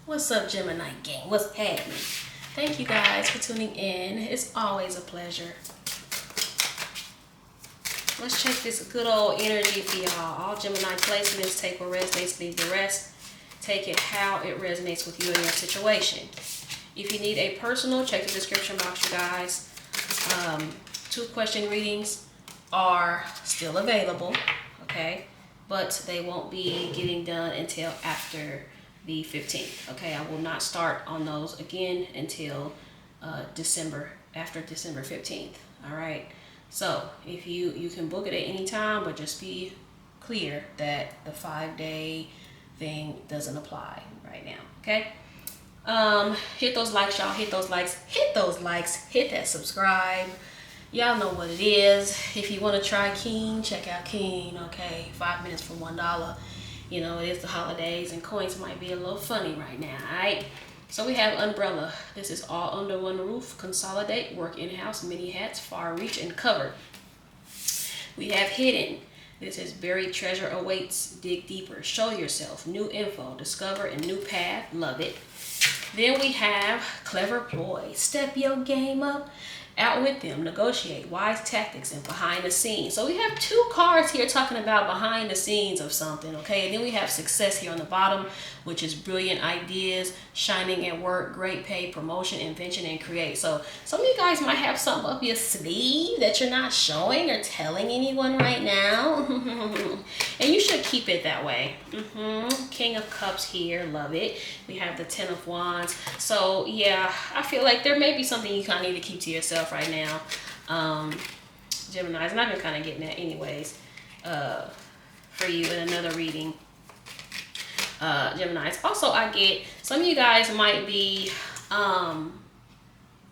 What's up, Gemini gang? What's happening? Thank you guys for tuning in. It's always a pleasure. Let's check this good old energy for y'all. All Gemini placements, take what resonates, leave the rest. Take it how it resonates with you and your situation. If you need a personal, check the description box, you guys. 2-question readings are still available, okay? But they won't be getting done until after the 15th, okay? I will not start on those again until December, after December 15th, all right? So if you can book it at any time, but just be clear that the 5-day thing doesn't apply right now, okay? Hit those likes, y'all. Hit those likes. Hit those likes. Hit that subscribe. Y'all know what it is. If you want to try Keen, check out Keen, okay? 5 minutes for $1. You know, it is the holidays and coins might be a little funny right now, all right? So we have umbrella. This is all under one roof. Consolidate, work in-house, many hats, far reach, and covered. We have hidden. This is buried treasure awaits. Dig deeper. Show yourself. New info. Discover a new path. Love it. Then we have clever ploy. Step your game up. Out with them. Negotiate. Wise tactics and behind the scenes. So we have 2 cards here talking about behind the scenes of something, okay? And then we have success here on the bottom, which is brilliant ideas, shining at work, great pay, promotion, invention, and create. So some of you guys might have something up your sleeve that you're not showing or telling anyone right now. And you should keep it that way. King of Cups here. Love it. We have the 10 of Wands. So yeah, I feel like there may be something you kind of need to keep to yourself right now, Gemini, and I've been kind of getting that anyways for you in another reading, Gemini. Also, I get some of you guys might be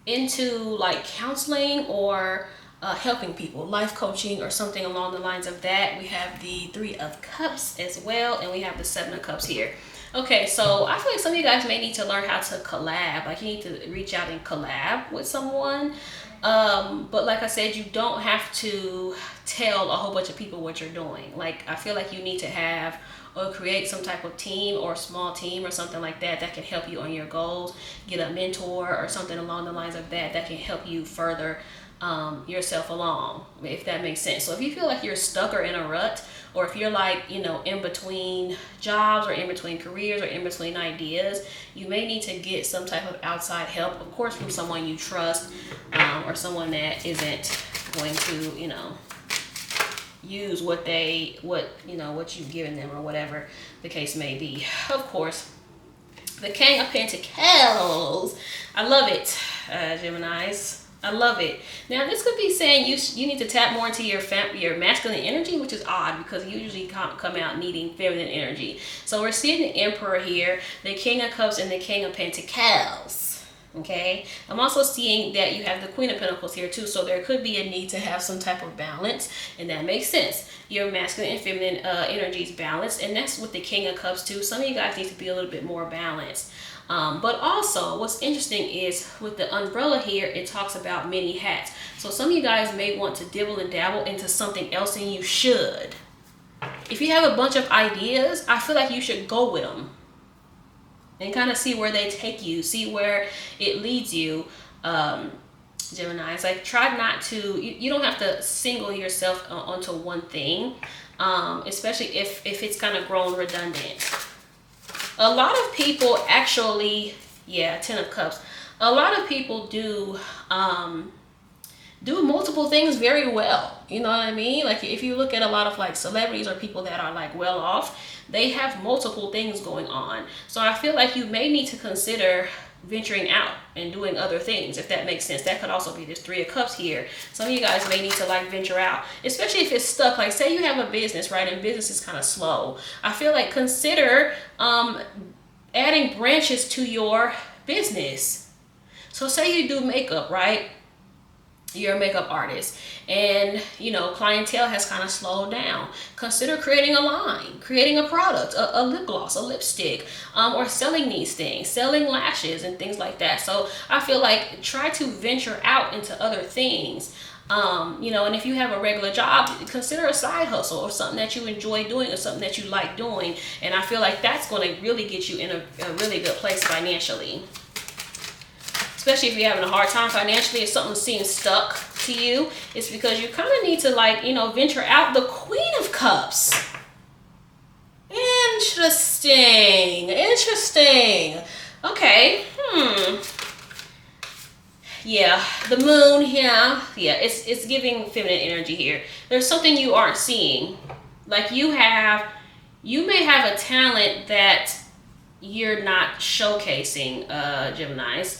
into like counseling or helping people, life coaching or something along the lines of that. We have the 3 of Cups as well, and we have the 7 of Cups here. Okay, so I feel like some of you guys may need to learn how to collab. Like you need to reach out and collab with someone. But like I said, you don't have to tell a whole bunch of people what you're doing. Like I feel like you need to have or create some type of team or small team or something like that that can help you on your goals. Get a mentor or something along the lines of that that can help you further yourself along, if that makes sense. So if you feel like you're stuck or in a rut, or if you're like, you know, in between jobs or in between careers or in between ideas, you may need to get some type of outside help, of course, from someone you trust, or someone that isn't going to, you know, use what you've given them or whatever the case may be. Of course, the King of Pentacles. I love it, Geminis. I love it. Now, this could be saying you need to tap more into your masculine energy, which is odd because you usually come out needing feminine energy. So we're seeing the Emperor here, the King of Cups, and the King of Pentacles. Okay. I'm also seeing that you have the Queen of Pentacles here too. So there could be a need to have some type of balance, and that makes sense. Your masculine and feminine energies balanced, and that's with the King of Cups too. Some of you guys need to be a little bit more balanced. But also what's interesting is with the umbrella here, it talks about many hats. So some of you guys may want to dibble and dabble into something else, and you should. If you have a bunch of ideas, I feel like you should go with them and kind of see where they take you, see where it leads you. Gemini, it's like try not to, you don't have to single yourself onto one thing, especially if it's kind of grown redundant. A lot of people actually, yeah, 10 of Cups. A lot of people do multiple things very well. You know what I mean? Like if you look at a lot of like celebrities or people that are like well off, they have multiple things going on. So I feel like you may need to consider venturing out and doing other things, if that makes sense. That could also be this 3 of Cups here. Some of you guys may need to like venture out, especially if it's stuck. Like say you have a business, right, and business is kind of slow. I feel like consider adding branches to your business. So say you do makeup, right? You're a makeup artist and you know clientele has kind of slowed down. Consider creating a line, creating a product, a lip gloss, a lipstick, or selling these things, selling lashes and things like that. So I feel like try to venture out into other things. You know, and if you have a regular job, consider a side hustle or something that you enjoy doing or something that you like doing. And I feel like that's going to really get you in a really good place financially. Especially if you're having a hard time financially, if something seems stuck to you, it's because you kind of need to, like, you know, venture out. The Queen of Cups. Interesting. Okay. Yeah, the moon here. Yeah, it's giving feminine energy here. There's something you aren't seeing. Like you may have a talent that you're not showcasing, Geminis.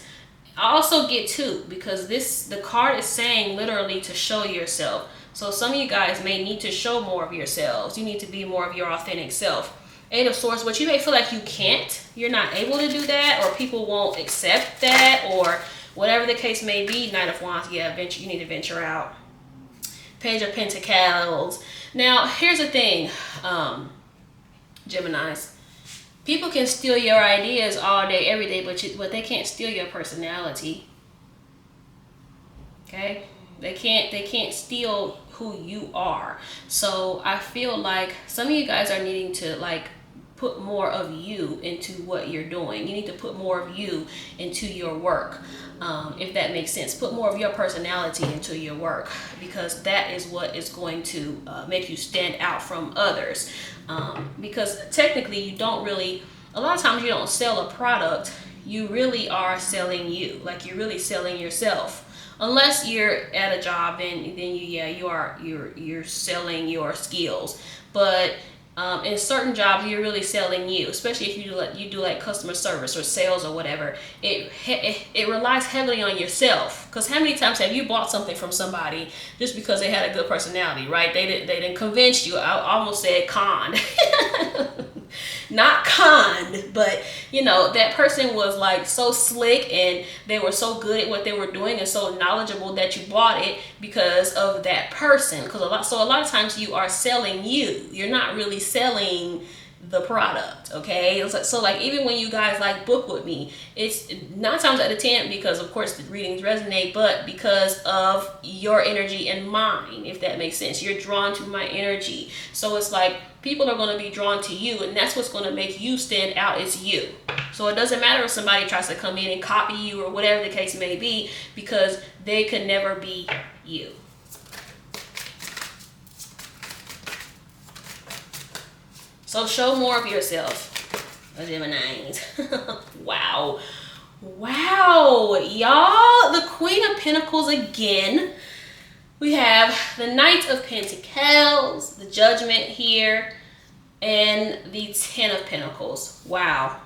I also get two, because the card is saying literally to show yourself. So some of you guys may need to show more of yourselves. You need to be more of your authentic self. Eight of Swords, but you may feel like you can't. You're not able to do that, or people won't accept that, or whatever the case may be. Knight of Wands, yeah, you need to venture out. Page of Pentacles. Now, here's the thing, Geminis. People can steal your ideas all day, every day, but they can't steal your personality. Okay? They can't steal who you are. So I feel like some of you guys are needing to, like, put more of you into what you're doing. You need to put more of you into your work, if that makes sense. Put more of your personality into your work, because that is what is going to make you stand out from others. Because technically you don't really, a lot of times you don't sell a product, you really are selling you. Like, you're really selling yourself. Unless you're at a job, then you're selling your skills. But in certain jobs, you're really selling you, especially if you do like customer service or sales or whatever. It relies heavily on yourself. Because how many times have you bought something from somebody just because they had a good personality, right? They didn't convince you. I almost said con. Not conned, but you know, that person was like so slick and they were so good at what they were doing and so knowledgeable that you bought it because of that person. Because a lot of times you are selling you. You're not really selling the product, okay? So like, even when you guys like book with me, it's 9 times out of 10 because of course the readings resonate, but because of your energy and mine, if that makes sense. You're drawn to my energy, so it's like people are going to be drawn to you, and that's what's going to make you stand out. It's you. So it doesn't matter if somebody tries to come in and copy you or whatever the case may be, because they could never be you. So show more of yourself, Geminis. Wow. Wow, y'all. The Queen of Pentacles again. We have the Knight of Pentacles, the Judgment here, and the 10 of Pentacles. Wow.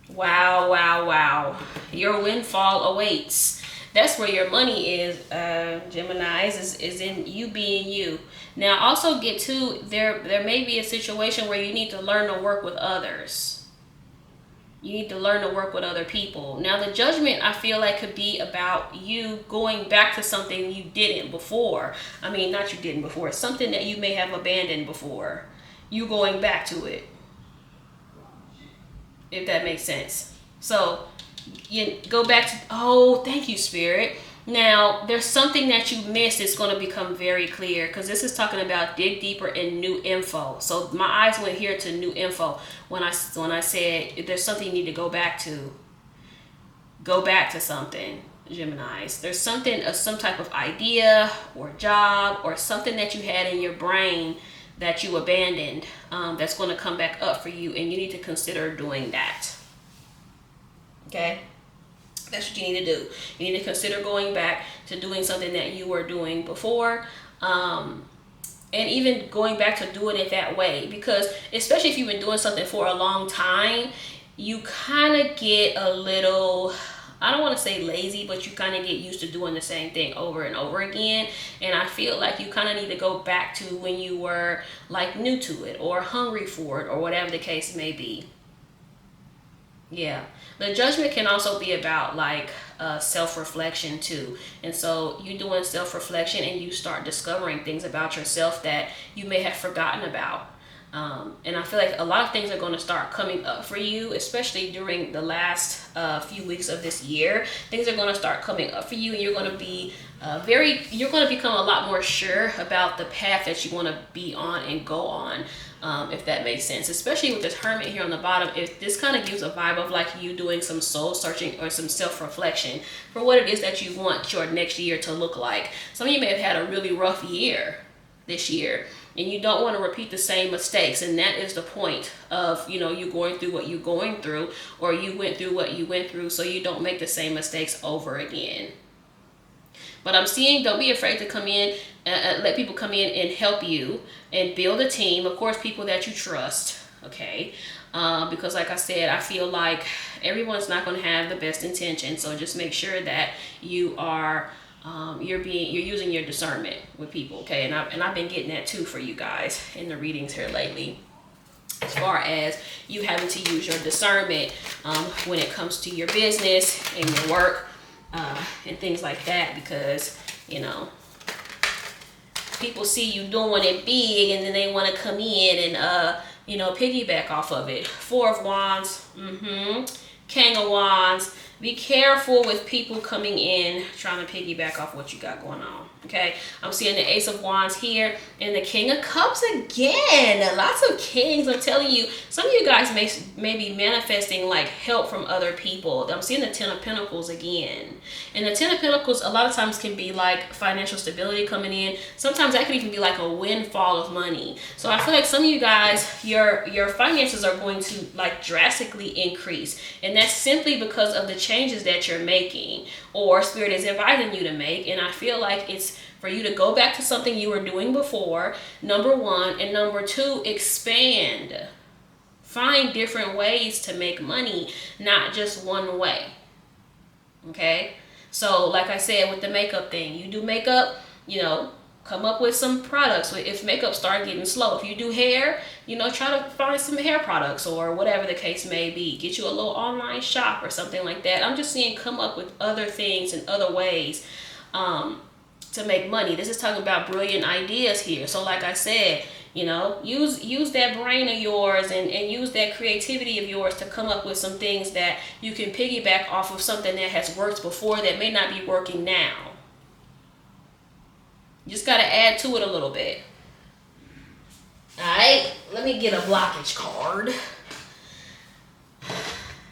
Wow, wow, wow. Your windfall awaits. That's where your money is, Geminis, is in you being you. Now, also get to, there may be a situation where you need to learn to work with others. You need to learn to work with other people. Now, the Judgment, I feel like, could be about you going back to something you didn't before. I mean, not you didn't before. Something that you may have abandoned before. You going back to it. If that makes sense. So, you go back to, oh, thank you, Spirit. Now, there's something that you missed. It's going to become very clear, because this is talking about dig deeper and new info. So my eyes went here to new info when I said there's something you need to go back to. Go back to something, Geminis. There's something, some type of idea or job or something that you had in your brain that you abandoned, that's going to come back up for you, and you need to consider doing that. Okay? That's what you need to do. You need to consider going back to doing something that you were doing before, and even going back to doing it that way, because especially if you've been doing something for a long time, you kind of get a little, I don't want to say lazy, but you kind of get used to doing the same thing over and over again. And I feel like you kind of need to go back to when you were like new to it or hungry for it or whatever the case may be. Yeah. The Judgment can also be about like self-reflection too. And so you're doing self-reflection and you start discovering things about yourself that you may have forgotten about. And I feel like a lot of things are going to start coming up for you, especially during the last few weeks of this year. Things are going to start coming up for you, and you're going to be you're going to become a lot more sure about the path that you want to be on and go on, if that makes sense. Especially with this Hermit here on the bottom, if this kind of gives a vibe of like you doing some soul searching or some self-reflection for what it is that you want your next year to look like. Some of you may have had a really rough year this year, and you don't want to repeat the same mistakes, and that is the point of, you know, you going through what you're going through, or you went through what you went through, so you don't make the same mistakes over again. But I'm seeing, don't be afraid to come in, let people come in and help you and build a team. Of course, people that you trust, okay? Because like I said, I feel like everyone's not going to have the best intention. So just make sure that you are, you're using your discernment with people, okay? And I've been getting that too for you guys in the readings here lately, as far as you having to use your discernment when it comes to your business and your work. And things like that, because, you know, people see you doing it big and then they want to come in and, you know, piggyback off of it. Four of Wands, King of Wands. Be careful with people coming in trying to piggyback off what you got going on, okay? I'm seeing the Ace of Wands here and the King of Cups again. Lots of kings. I'm telling you, some of you guys may be manifesting like help from other people. I'm seeing the Ten of Pentacles again. And the Ten of Pentacles a lot of times can be like financial stability coming in. Sometimes that could even be like a windfall of money. So I feel like some of you guys, your finances are going to like drastically increase. And that's simply because of the changes that you're making, or Spirit is inviting you to make. And I feel like it's for you to go back to something you were doing before, number one, and number two, expand. Find different ways to make money, not just one way, okay? So like I said with the makeup thing, you do makeup, you know, come up with some products. If makeup start getting slow, if you do hair, you know, try to find some hair products or whatever the case may be. Get you a little online shop or something like that. I'm just saying, come up with other things and other ways to make money. This is talking about brilliant ideas here. So like I said, you know, use that brain of yours and use that creativity of yours to come up with some things that you can piggyback off of something that has worked before that may not be working now. You just got to add to it a little bit. All right, let me get a blockage card.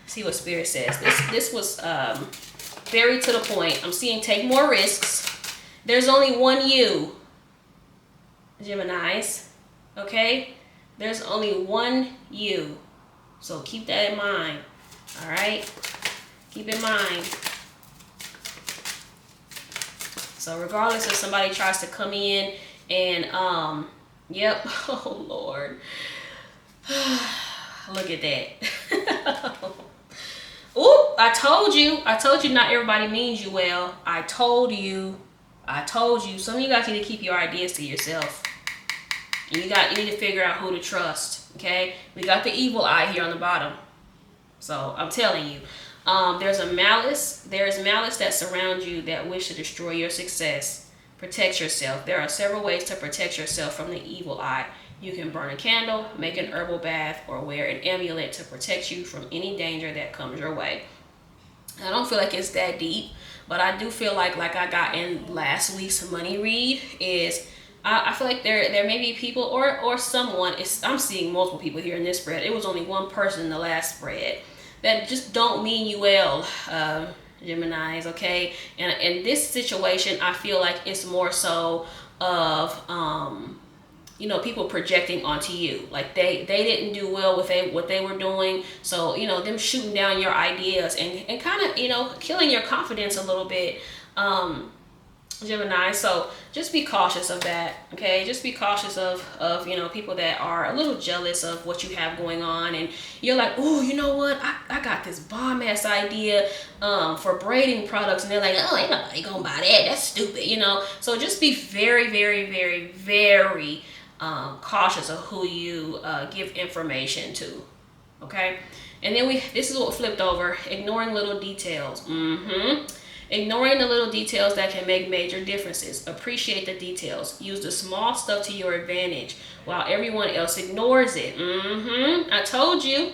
See what Spirit says. This was very to the point. I'm seeing take more risks. There's only one you, Geminis, okay? There's only one you. So keep that in mind, all right? Keep in mind. So regardless if somebody tries to come in and, yep, oh Lord, look at that. Ooh, I told you not everybody means you well. I told you. Some of you guys need to keep your ideas to yourself. And you need to figure out who to trust, okay? We got the evil eye here on the bottom. So I'm telling you. There's malice that surrounds you that wish to destroy your success. Protect yourself. There are several ways to protect yourself from the evil eye. You can burn a candle, make an herbal bath, or wear an amulet to protect you from any danger that comes your way. I don't feel like it's that deep, but I do feel like I got in last week's money read is I feel like there may be people or someone. I'm seeing multiple people here in this spread. It was only one person in the last spread that just don't mean you well, Geminis, okay? And in this situation, I feel like it's more so of, you know, people projecting onto you. Like they didn't do well with what they were doing. So, you know, them shooting down your ideas and kind of, you know, killing your confidence a little bit, Gemini. So just be cautious of that, okay? Just be cautious of you know, people that are a little jealous of what you have going on, and you're like, oh, you know what, I got this bomb ass idea for braiding products, and they're like, oh, ain't nobody gonna buy that, that's stupid, you know? So just be very, very, very, very cautious of who you give information to, okay? And then this is what flipped over, ignoring little details. Ignoring the little details that can make major differences. Appreciate the details. Use the small stuff to your advantage while everyone else ignores it. I told you.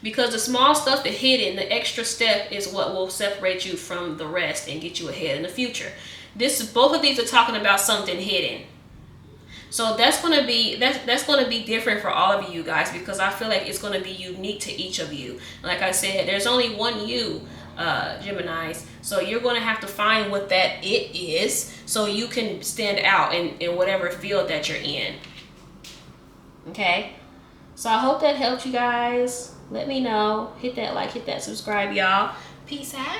Because the small stuff, the hidden, the extra step is what will separate you from the rest and get you ahead in the future. Both of these are talking about something hidden. So that's gonna be different for all of you guys, because I feel like it's gonna be unique to each of you. Like I said, there's only one you, Geminis. So you're gonna have to find what that it is so you can stand out in whatever field that you're in. Okay? So I hope that helped you guys. Let me know. Hit that like, hit that subscribe, y'all. Peace out.